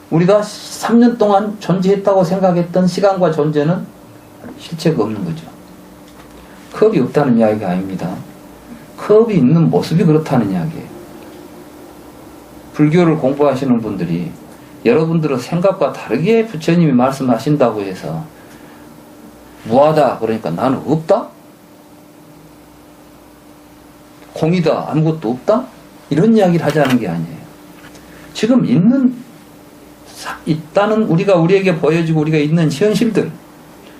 우리가 3년 동안 존재했다고 생각했던 시간과 존재는 실체가 없는 거죠. 컵이 없다는 이야기가 아닙니다. 컵이 있는 모습이 그렇다는 이야기예요. 불교를 공부하시는 분들이 여러분들의 생각과 다르게 부처님이 말씀하신다고 해서 무하다 그러니까 나는 없다? 공이다 아무것도 없다? 이런 이야기를 하자는 게 아니에요. 지금 있다는 우리에게 보여지고 우리가 있는 현실들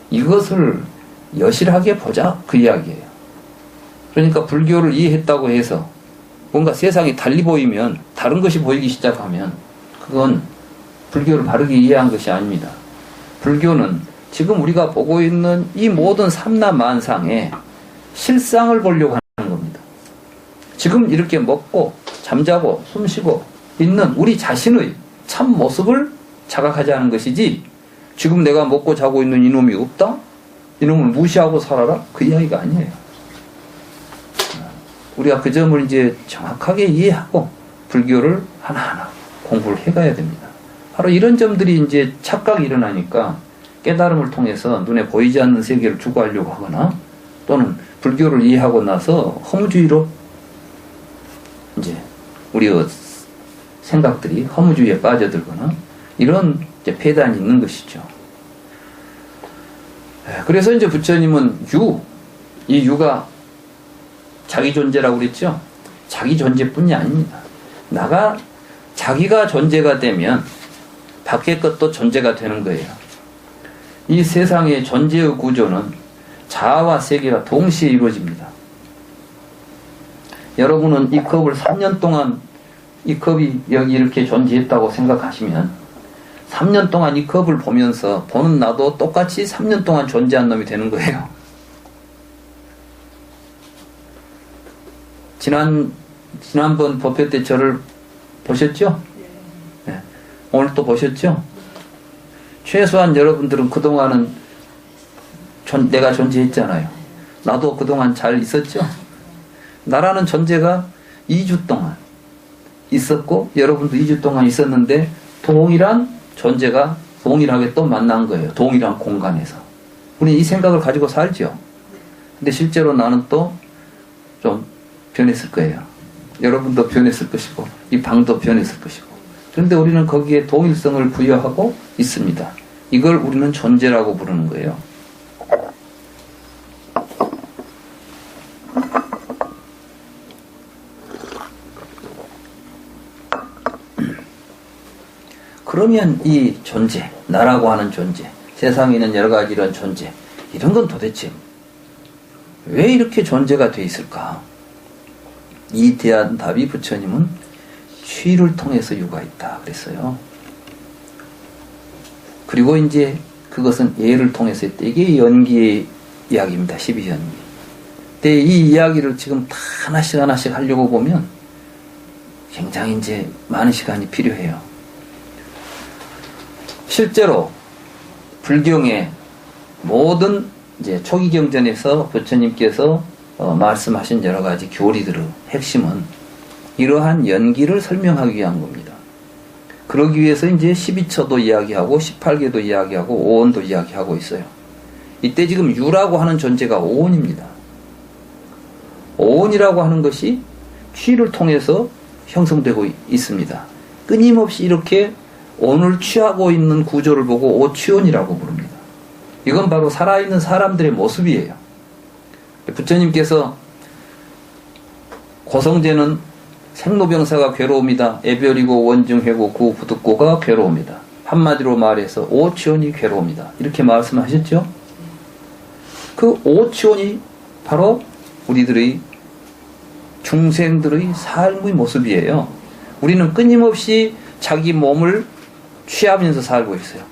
이것을 여실하게 보자 그 이야기예요. 그러니까 불교를 이해했다고 해서 뭔가 세상이 달리 보이면 다른 것이 보이기 시작하면 그건 불교를 바르게 이해한 것이 아닙니다. 불교는 지금 우리가 보고 있는 이 모든 삼라만상의 실상을 보려고 하는 겁니다. 지금 이렇게 먹고 잠자고 숨쉬고 있는 우리 자신의 참 모습을 자각하자는 것이지 지금 내가 먹고 자고 있는 이놈이 없다? 이놈을 무시하고 살아라? 그 이야기가 아니에요. 우리가 그 점을 이제 정확하게 이해하고 불교를 하나하나 공부를 해가야 됩니다. 바로 이런 점들이 이제 착각이 일어나니까 깨달음을 통해서 눈에 보이지 않는 세계를 추구하려고 하거나 또는 불교를 이해하고 나서 허무주의로 이제 우리의 생각들이 허무주의에 빠져들거나 이런 이제 폐단이 있는 것이죠. 그래서 이제 부처님은 이 유가 자기 존재라고 그랬죠? 자기 존재뿐이 아닙니다. 자기가 존재가 되면 밖의 것도 존재가 되는 거예요. 이 세상의 존재의 구조는 자아와 세계가 동시에 이루어집니다. 여러분은 이 컵을 3년 동안 이 컵이 여기 이렇게 존재했다고 생각하시면 3년 동안 이 컵을 보면서 보는 나도 똑같이 3년 동안 존재한 놈이 되는 거예요. 지난번 법회 때 저를 보셨죠? 네. 오늘 또 보셨죠? 최소한 여러분들은 그동안은 내가 존재했잖아요. 나도 그동안 잘 있었죠? 나라는 존재가 2주 동안 있었고 여러분도 2주 동안 있었는데 동일한 존재가 동일하게 또 만난 거예요. 동일한 공간에서. 우리 이 생각을 가지고 살죠. 근데 실제로 나는 또 좀 변했을 거예요. 여러분도 변했을 것이고 이 방도 변했을 것이고. 그런데 우리는 거기에 동일성을 부여하고 있습니다. 이걸 우리는 존재라고 부르는 거예요. 그러면 이 존재, 나라고 하는 존재, 세상에 있는 여러 가지 이런 존재, 이런 건 도대체 왜 이렇게 존재가 돼 있을까? 이 대한 답이 부처님은 취를 통해서 유가있다 그랬어요. 그리고 이제 그것은 예를 통해서 했다. 이게 연기의 이야기입니다. 12연기. 근데 이 이야기를 지금 다 하나씩 하나씩 하려고 보면 굉장히 이제 많은 시간이 필요해요. 실제로 불경의 모든 이제 초기 경전에서 부처님께서 말씀하신 여러 가지 교리들의 핵심은 이러한 연기를 설명하기 위한 겁니다. 그러기 위해서 이제 12처도 이야기하고 18개도 이야기하고 오온도 이야기하고 있어요. 이때 지금 유라고 하는 존재가 오온입니다. 오온이라고 하는 것이 취를 통해서 형성되고 있습니다. 끊임없이 이렇게 온을 취하고 있는 구조를 보고 오취온이라고 부릅니다. 이건 바로 살아있는 사람들의 모습이에요. 부처님께서 고성제는 생로병사가 괴로움이다. 애별이고 원중회고 구부득고가 괴로움이다. 한마디로 말해서 오취온이 괴로움이다. 이렇게 말씀하셨죠? 그 오취온이 바로 우리들의 중생들의 삶의 모습이에요. 우리는 끊임없이 자기 몸을 취하면서 살고 있어요.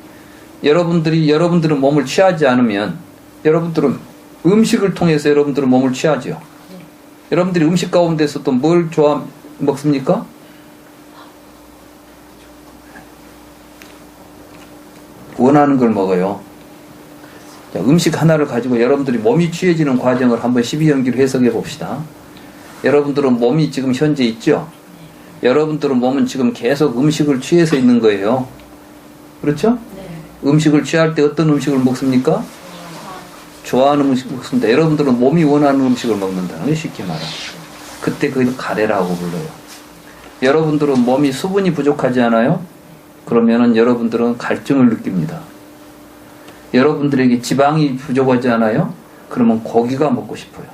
여러분들은 몸을 취하지 않으면 여러분들은 음식을 통해서 여러분들은 몸을 취하죠. 여러분들이 음식 가운데서 또 뭘 먹습니까? 원하는 걸 먹어요. 자, 음식 하나를 가지고 여러분들이 몸이 취해지는 과정을 한번 12연기로 해석해 봅시다. 여러분들은 몸이 지금 현재 있죠? 여러분들은 몸은 지금 계속 음식을 취해서 있는 거예요. 그렇죠? 네. 음식을 취할 때 어떤 음식을 먹습니까? 좋아하는 음식 먹습니다. 여러분들은 몸이 원하는 음식을 먹는다는 게 쉽게 말하면. 그때 그걸 가래라고 불러요. 여러분들은 몸이 수분이 부족하지 않아요? 그러면은 여러분들은 갈증을 느낍니다. 여러분들에게 지방이 부족하지 않아요? 그러면 고기가 먹고 싶어요.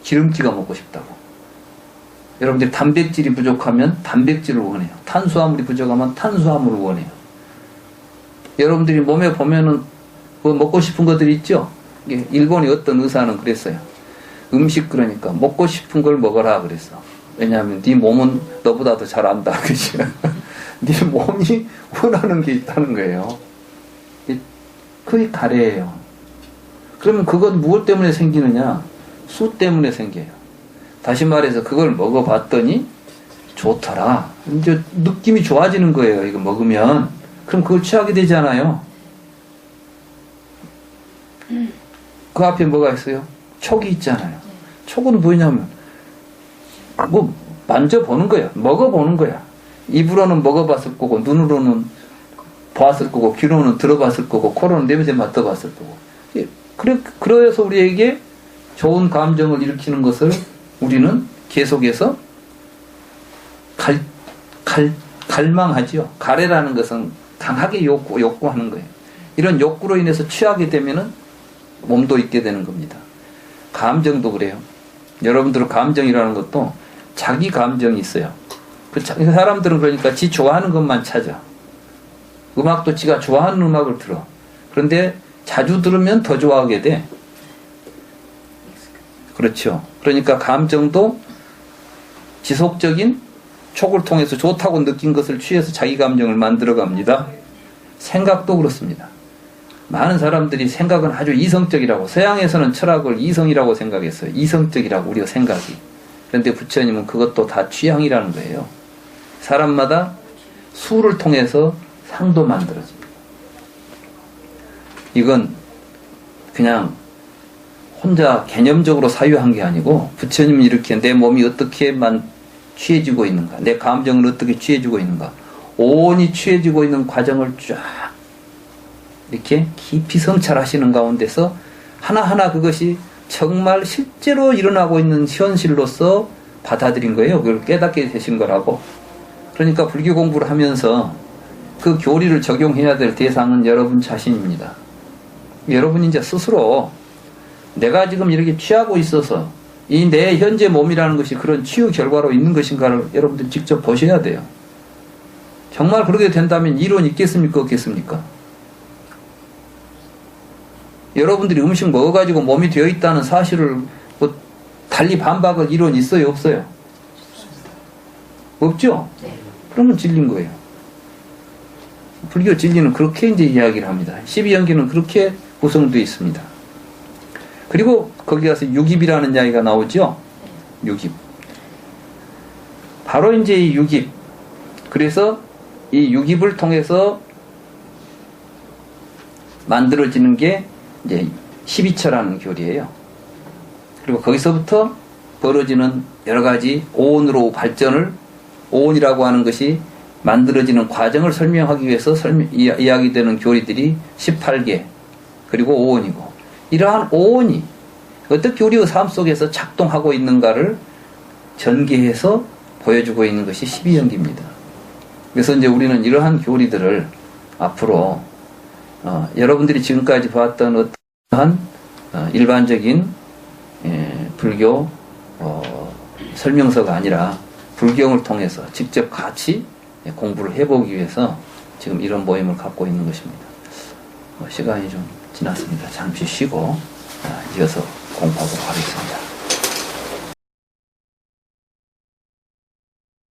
기름기가 먹고 싶다고. 여러분들이 단백질이 부족하면 단백질을 원해요. 탄수화물이 부족하면 탄수화물을 원해요. 여러분들이 몸에 보면은 뭐 먹고 싶은 것들이 있죠? 일본의 어떤 의사는 그랬어요. 음식 그러니까 먹고 싶은 걸 먹어라 그랬어. 왜냐하면 네 몸은 너보다 더 잘 안다. 그치? 네 몸이 원하는 게 있다는 거예요. 그게 가래예요. 그러면 그건 무엇 때문에 생기느냐? 수 때문에 생겨요. 다시 말해서 그걸 먹어봤더니 좋더라. 이제 느낌이 좋아지는 거예요. 이거 먹으면. 그럼 그걸 취하게 되잖아요. 그 앞에 뭐가 있어요? 촉이 있잖아요. 촉은 뭐냐면 뭐 만져보는 거야. 먹어보는 거야. 입으로는 먹어봤을 거고 눈으로는 보았을 거고 귀로는 들어봤을 거고 코로는 냄새 맡아봤을 거고. 그래서 우리에게 좋은 감정을 일으키는 것을 우리는 계속해서 갈망하지요. 가래라는 것은 강하게 욕구하는 거예요. 이런 욕구로 인해서 취하게 되면은 몸도 있게 되는 겁니다. 감정도 그래요. 여러분들 감정이라는 것도 자기 감정이 있어요. 그 사람들은 그러니까 지 좋아하는 것만 찾아. 음악도 지가 좋아하는 음악을 들어. 그런데 자주 들으면 더 좋아하게 돼. 그렇죠. 그러니까 감정도 지속적인 촉을 통해서 좋다고 느낀 것을 취해서 자기 감정을 만들어 갑니다. 생각도 그렇습니다. 많은 사람들이 생각은 아주 이성적이라고, 서양에서는 철학을 이성이라고 생각했어요. 이성적이라고, 우리가 생각이. 그런데 부처님은 그것도 다 취향이라는 거예요. 사람마다 수를 통해서 상도 만들어집니다. 이건 그냥 혼자 개념적으로 사유한 게 아니고, 부처님은 이렇게 내 몸이 어떻게만 취해지고 있는가, 내 감정을 어떻게 취해지고 있는가, 온이 취해지고 있는 과정을 쫙 이렇게 깊이 성찰하시는 가운데서 하나하나 그것이 정말 실제로 일어나고 있는 현실로서 받아들인 거예요. 그걸 깨닫게 되신 거라고. 그러니까 불교 공부를 하면서 그 교리를 적용해야 될 대상은 여러분 자신입니다. 여러분이 이제 스스로 내가 지금 이렇게 취하고 있어서 이 내 현재 몸이라는 것이 그런 치유 결과로 있는 것인가를 여러분들 직접 보셔야 돼요. 정말 그렇게 된다면 이론이 있겠습니까? 없겠습니까? 여러분들이 음식 먹어가지고 몸이 되어 있다는 사실을 뭐 달리 반박할 이론이 있어요? 없어요? 없죠? 그러면 진리인 거예요. 불교 진리는 그렇게 이제 이야기를 합니다. 12연기는 그렇게 구성되어 있습니다. 그리고 거기 가서 육입이라는 이야기가 나오죠? 육입. 바로 이제 이 육입. 그래서 이 육입을 통해서 만들어지는 게 이제 12처라는 교리예요. 그리고 거기서부터 벌어지는 여러 가지 오온으로 발전을, 오온이라고 하는 것이 만들어지는 과정을 설명하기 위해서 이야기되는 교리들이 18개, 그리고 오온이고, 이러한 오온이 어떻게 우리의 삶 속에서 작동하고 있는가를 전개해서 보여주고 있는 것이 12연기입니다. 그래서 이제 우리는 이러한 교리들을 앞으로 여러분들이 지금까지 봤던 어떠한 일반적인 불교 설명서가 아니라 불경을 통해서 직접 같이 공부를 해보기 위해서 지금 이런 모임을 갖고 있는 것입니다. 시간이 좀 지났습니다. 잠시 쉬고 이어서 공부하도록 하겠습니다.